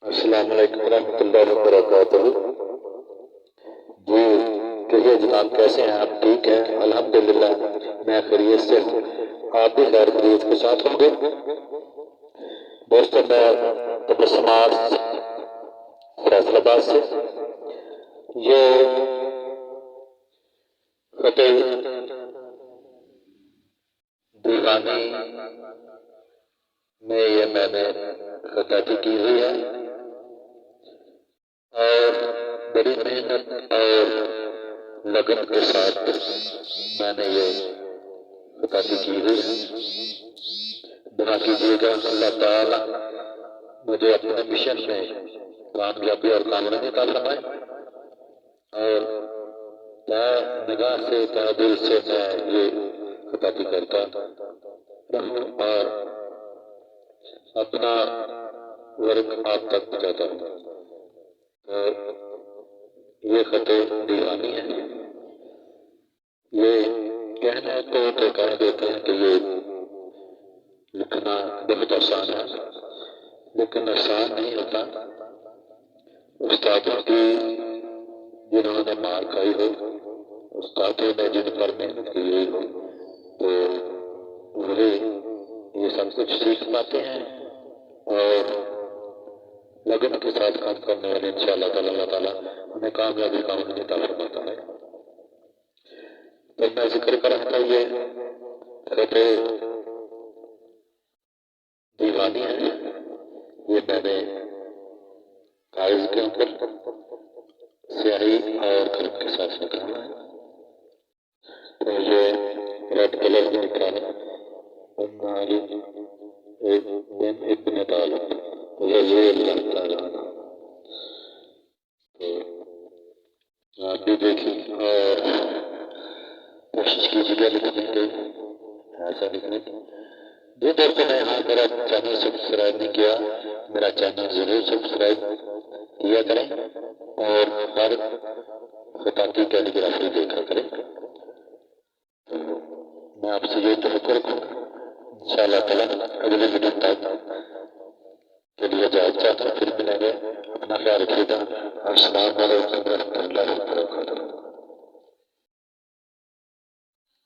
السلام علیکم ورحمۃ اللہ وبرکاتہ۔ جی کہیے جناب، کیسے ہیں آپ؟ ٹھیک ہیں الحمدللہ، میں خیریت سے ہوں، آپ بھی خیر خیریت کے ساتھ ہوں گے؟ دوستوں، میں تبسمات فیصل آباد سے یہ خطے دیوانی میں میں نے خطاطی کی ہوئی ہے اور بڑی محنت اور لگن کے ساتھ میں نے یہ خطاطی کی ہوئی ہے۔ دعا کیجیے گا اللہ تعالی مجھے اپنے مشن میں کامیابی اور کامرانی عطا فرمائے، اور نگاہ سے دل سے میں یہ خطاطی کرتا رہوں اور اپنا ورک آپ تک پہنچاتا ہوں۔ تو یہ خطے دیوانی ہے۔ یہ کہنا تو کہہ دیتے ہیں کہ یہ لکھنا بہت آسان ہے، لیکن آسان نہیں ہوتا۔ استادوں کی جنہوں نے مار کھائی ہو، استادوں نے جن پر محنت کی ہوئی ہو، تو وہی یہ سب کچھ سیکھ پاتے ہیں، اور لگن کے ساتھ کام کرنے والے انشاءاللہ تعالی اللہ تعالیٰ انہیں کامیابی کا عطا فرماتا ہے۔ تو میں ذکر کر رہا تھا یہ خطے دیوانی ہے۔ یہ میں نے کاغذ کے اوپر سیاہی اور قلم کے ساتھ لکھا ہوا ہے۔ تو یہ ریڈ کلر میں لکھا ہے ابن طالب، یہ لگتا ہے۔ تو آپ بھی دیکھیں اور کوشش کیجیے گا لکھنے کی، ایسا لکھنے کی۔ جو دوستوں نے یہاں میرا چینل سبسکرائب نہیں کیا، میرا چینل ضرور سبسکرائب کیا کریں اور ہر خطاطی کیلیگرافی دیکھا کریں۔ تو میں آپ سے یہ توقع رکھوں گا انشاءاللہ تعالیٰ اگلے ویڈیو تک کے لیے اجازت چاہتا ہوں، پھر ملیں گے، اپنا خیال رکھیے گا۔ السلام علیکم ورحمۃ اللہ وبرکاتہ۔